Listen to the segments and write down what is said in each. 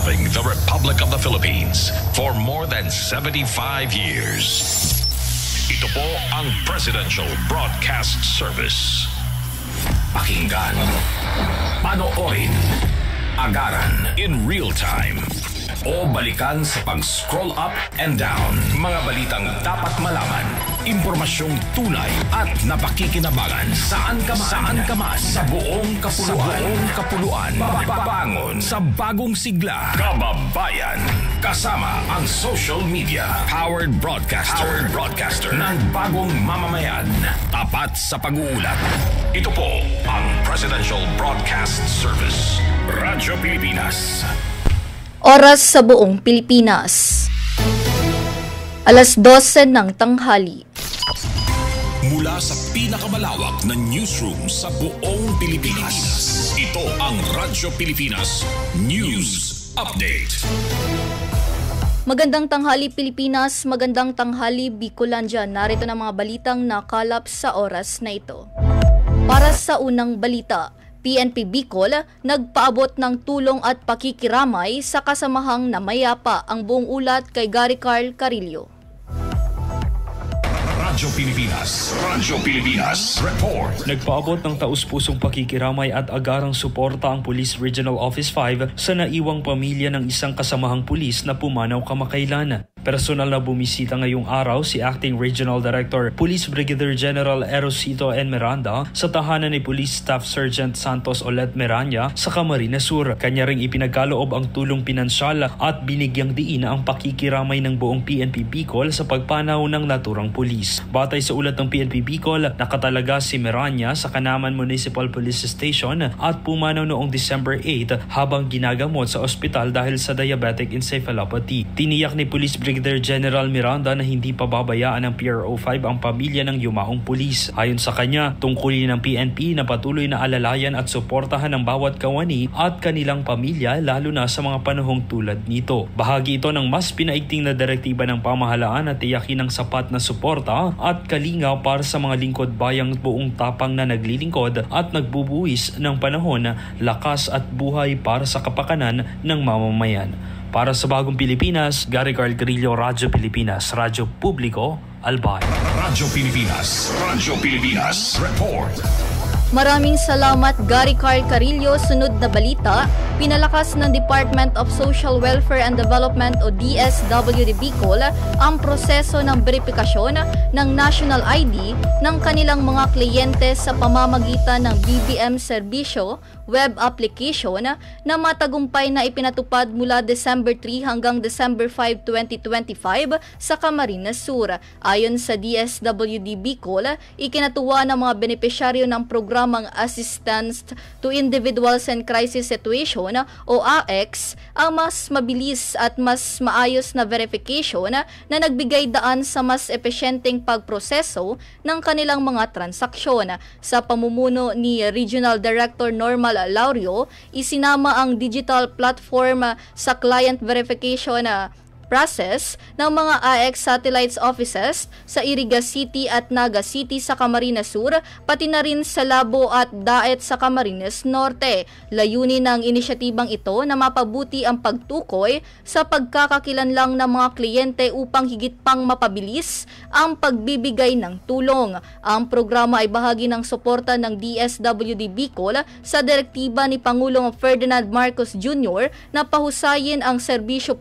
Serving the Republic of the Philippines for more than 75 years. Ito po ang Presidential Broadcast Service. Pakinggan, panoorin, agaran in real time, o balikan sa pag-scroll up and down. Mga balitang dapat malaman, impormasyong tunay at napakikinabangan saan ka man sa buong kapuluan. Bangon sa bagong sigla, kababayan. Kasama ang social media, powered broadcaster ng bagong mamamayan. Tapat sa pag-uulat. Ito po ang Presidential Broadcast Service, Radyo Pilipinas. Oras sa buong Pilipinas. 12:00 ng tanghali. Mula sa pinakamalawak na newsroom sa buong Pilipinas, ito ang Radyo Pilipinas News Update. Magandang tanghali Pilipinas, magandang tanghali Bicolandia. Narito na mga balitang nakalap sa oras na ito. Para sa unang balita, PNP Bicol nagpaabot ng tulong at pakikiramay sa kasamahang namayapa. Ang buong ulat kay Gary Carl Carillo. Radyo Pilipinas Report. Nagpaabot ng taus-pusong pakikiramay at agarang suporta ang Police Regional Office 5 sa naiwang pamilya ng isang kasamahang pulis na pumanaw kamakailan. Personal na bumisita ngayong araw si Acting Regional Director Police Brigadier General Erosito N. Miranda sa tahanan ni Police Staff Sergeant Santos Olet Meranya sa Camarines Sur. Kanya ring ipinagkaloob ang tulong pinansyal at binigyang diin ang pakikiramay ng buong PNP Bicol sa pagpanaw ng naturang pulis. Batay sa ulat ng PNP Bicol, nakatalaga si Meranya sa Kanaman Municipal Police Station at pumanaw noong December 8 habang ginagamot sa ospital dahil sa diabetic encephalopathy. Tiniyak ni Police Brigadier General Miranda na hindi pababayaan ng PRO5 ang pamilya ng yumaong pulis. Ayon sa kanya, tungkulin ng PNP na patuloy na alalayan at suportahan ang bawat kawani at kanilang pamilya lalo na sa mga panahong tulad nito. Bahagi ito ng mas pinaigting na direktiba ng pamahalaan na tiyakin ng sapat na suporta at kalinga para sa mga lingkod bayang buong tapang na naglilingkod at nagbubuwis ng panahon, lakas at buhay para sa kapakanan ng mamamayan. Para sa Bagong Pilipinas, Gary Carl Carillo, Radyo Pilipinas, Radyo Publiko, Albay. Radyo Pilipinas Report. Maraming salamat Gary Carl Carillo. Sunod na balita, pinalakas ng Department of Social Welfare and Development o DSWD Bicol ang proseso ng beripikasyon ng National ID ng kanilang mga kliyente sa pamamagitan ng BBM Serbisyo web application na matagumpay na ipinatupad mula December 3 hanggang December 5, 2025 sa Camarines Sur. Ayon sa DSWD Bicol, ikinatuwa ng mga benepisyaryo ng programang Assistance to Individuals in Crisis Situation o AX ang mas mabilis at mas maayos na verification na nagbigay daan sa mas epesyenteng pagproseso ng kanilang mga transaksyon. Sa pamumuno ni Regional Director Normal Laurio, isinama ang digital platform sa client verification process ng mga AX satellites offices sa Iriga City at Naga City sa Camarines Sur, pati na rin sa Labo at Daet sa Camarines Norte. Layunin ng inisyatibang ito na mapabuti ang pagtukoy sa pagkakakilanlang ng mga kliyente upang higit pang mapabilis ang pagbibigay ng tulong. Ang programa ay bahagi ng suporta ng DSWD Bicol sa direktiba ni Pangulong Ferdinand Marcos Jr. na pahusayin ang serbisyo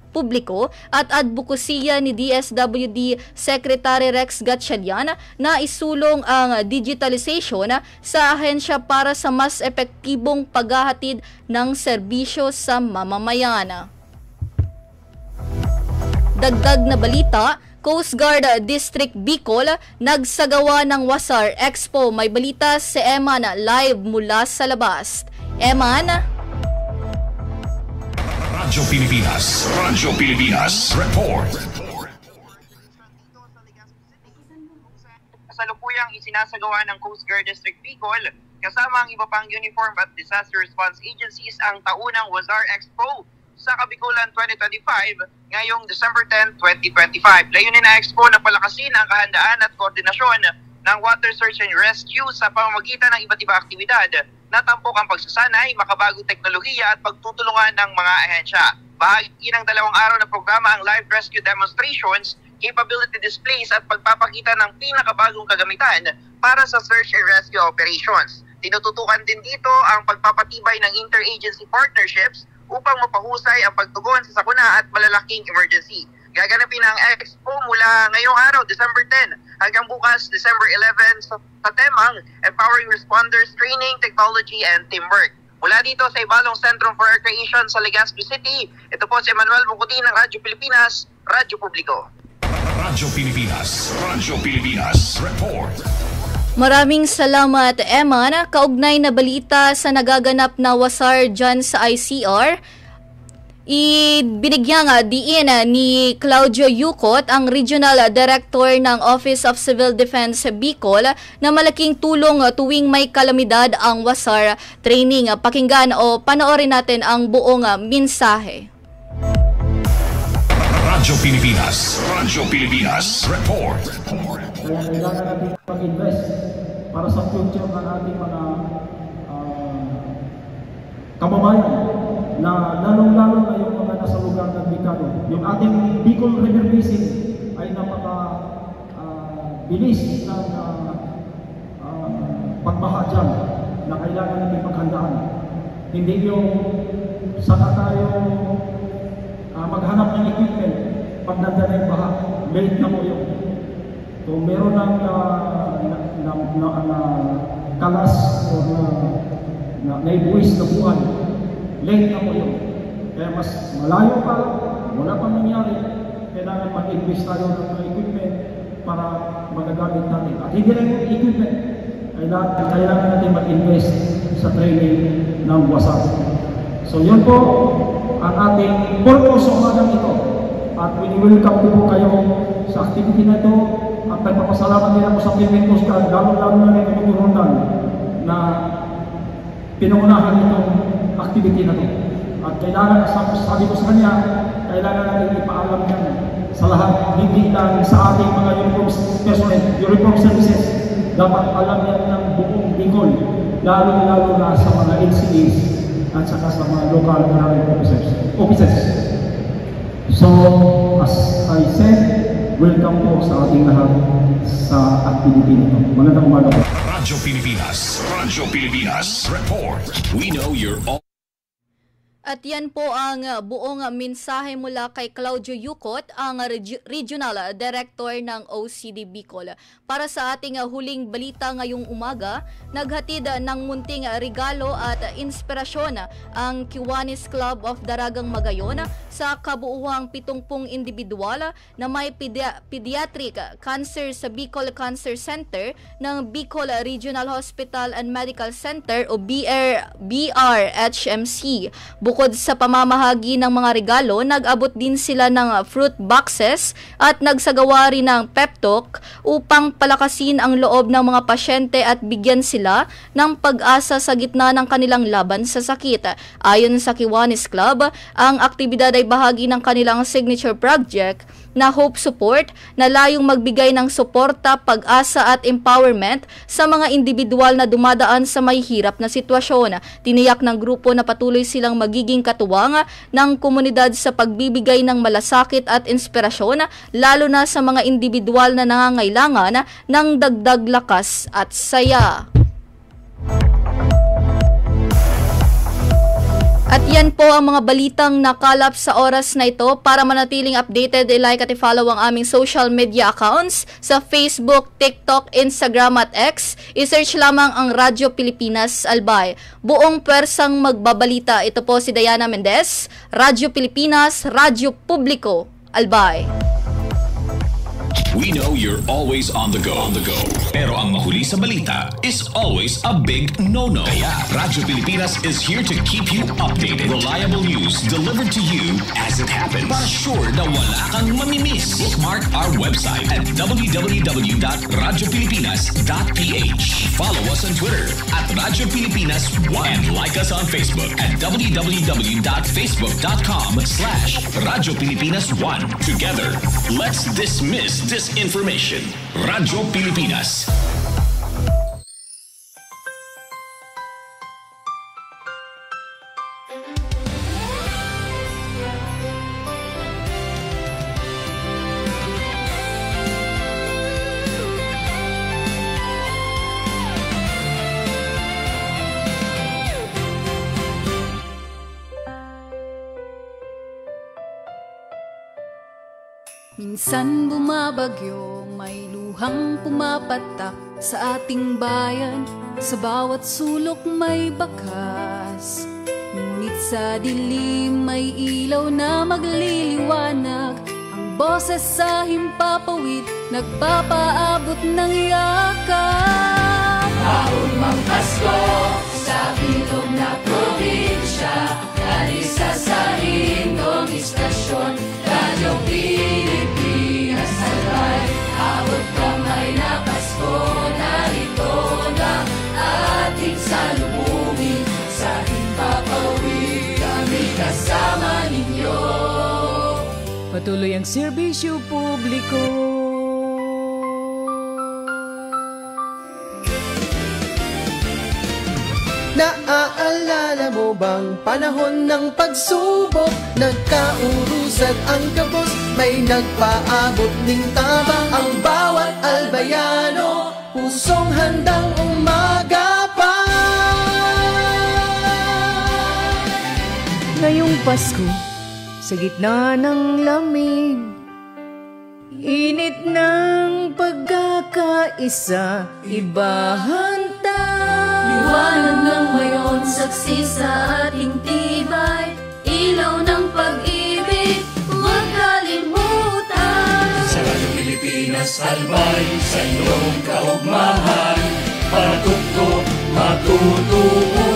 publiko at advokasya ni DSWD Secretary Rex Gatchalian na isulong ang digitalization sa ahensya para sa mas epektibong paghahatid ng serbisyo sa mamamayan. Dagdag na balita, Coast Guard District Bicol nagsagawa ng Wasar Expo. May balita si Eman live mula sa labas. Eman? Radyo Pilipinas Report. Kasalukuyang isinasagawa ng Coast Guard District Bicol kasama ang iba pang uniform at disaster response agencies ang taunang Wazar Expo sa Kabikulan 2025 ngayong December 10, 2025. Layunin na Expo na palakasin ang kahandaan at koordinasyon ng water search and rescue sa pamamagitan ng iba't ibang aktibidad na tampok ang pagsasanay, makabagong teknolohiya at pagtutulungan ng mga ahensya. Bahagi ng 2 araw na programa ang live rescue demonstrations, capability displays at pagpapakita ng pinakabagong kagamitan para sa search and rescue operations. Tinututukan din dito ang pagpapatibay ng interagency partnerships upang mapahusay ang pagtugon sa sakuna at malalaking emergency. Gaganapin ang Expo mula ngayong araw, December 10, hanggang bukas, December 11 sa temang Empowering Responders Training, Technology and Teamwork. Mula dito sa Ibalong Centrum for Recreation sa Legazpi City, ito po si Emmanuel Bukutin ng Radyo Pilipinas, Radyo Publiko. Radyo Pilipinas, report. Maraming salamat, Eman. Kaugnay na balita sa nagaganap na wasar dyan sa ICR, ibinigyan diin ni Claudio Yucot, ang Regional Director ng Office of Civil Defense Bicol, na malaking tulong tuwing may kalamidad ang wasar training. Pakinggan o panoorin natin ang buong mensahe. Radyo Pilipinas, report. Kaya kailangan natin mag-invest para sa future ng ating mga kababayan na lalong-lalo na yung mga nasa lugar ng Bicol. Yung ating Bicol River Basin ay napaka-bilis ng pagbaha dyan na kailangan natin paghandaan. Hindi yung saka tayo maghanap ng equipment pag nandun yung baha. Late na mo yun. So meron ng kalas o na ibuwis na buhay. Late na mo yun. Kaya mas malayo pa, wala pang nangyari. Kailangan mag-invest tayo ng mga equipment para magagamit natin. At hindi lang yung equipment. Kailangan natin mag-invest sa training ng wasak. So yun po ang ating purpose sa umagang ito. At welcome po kayo sa activity na ito. At nagpapasalamat din ako sa Philippine Coast Guard, lalo-lalo na rin ang Rondan na pinungunahan itong activity na ito. At kailangan, sabi ko sa kanya, kailangan natin ipaalam yan sa lahat, hindi lang sa ating mga uniform services. Dapat alam yan ng buong Bicol, lalo-lalo na sa mga LCAs at saka sa mga local marine officers. So, as I said, welcome po sa ating lahat sa activity nito. Magandang umaga po. Radyo Pilipinas, report. We know you're all... At yan po ang buong mensahe mula kay Claudio Yucot, ang Regional Director ng OCD Bicol. Para sa ating huling balita ngayong umaga, naghatid ng munting regalo at inspirasyon ang Kiwanis Club of Daragang Magayon sa kabuuang 70 individual na may pediatric cancer sa Bicol Cancer Center ng Bicol Regional Hospital and Medical Center o BRHMC. Bukod sa pamamahagi ng mga regalo, nag-abot din sila ng fruit boxes at nagsagawa rin ng pep talk upang palakasin ang loob ng mga pasyente at bigyan sila ng pag-asa sa gitna ng kanilang laban sa sakit. Ayon sa Kiwanis Club, ang aktibidad ay bahagi ng kanilang signature project na Hope Support na layong magbigay ng suporta, pag-asa at empowerment sa mga individual na dumadaan sa may hirap na sitwasyon. Tiniyak ng grupo na patuloy silang magiging katuwang ng komunidad sa pagbibigay ng malasakit at inspirasyon, lalo na sa mga individual na nangangailangan ng dagdag lakas at saya. At yan po ang mga balitang nakalap sa oras na ito. Para manatiling updated, like at i-follow ang aming social media accounts sa Facebook, TikTok, Instagram at X. I-search lamang ang Radyo Pilipinas Albay. Buong pwersang magbabalita. Ito po si Diana Mendez, Radyo Pilipinas, Radyo Publiko Albay. We know you're always on the go. Pero ang mahuli sa balita is always a big no-no. Kaya Radyo Pilipinas is here to keep you updated. Reliable news delivered to you as it happens. Para sure na wala kang mamimiss. Bookmark our website at www.radiopilipinas.ph. Follow us on Twitter at Radyo Pilipinas 1 and like us on Facebook at www.facebook.com/Radyo Pilipinas 1. Together, let's dismiss disinformation. Radyo Pilipinas, Minsan bumabagyo, may luhang pumapatak sa ating bayan. Sa bawat sulok may bakas, ngunit sa dilim may ilaw na magliliwanag. Ang boses sa himpapawid nagpapaabot ng yakap. Taon mang Pasko sa bilog na probinsya, alisa sa hindong istasyon, Radyo Pilipinas Albay. Abot kamay na Pasko, narito na ating salubungin. Sa himpapawid kami kasama ninyo. Patuloy ang serbisyo publiko. Naaalala mo bang panahon ng pagsubok? Nagkaurusad ang kabos, may nagpaabot ning tabang. Ang bawat albayano, pusong handang umagapay. Ngayong Pasko, sa gitna ng lamig, init ng pagkakaisa, ibahan Liwanag ng mayon, saksi sa ating tibay, ilaw ng pag-ibig, huwag kalimutan. Sa Radyo Pilipinas Albay, sa iyong kaugmahan, para tugtog matutuwa.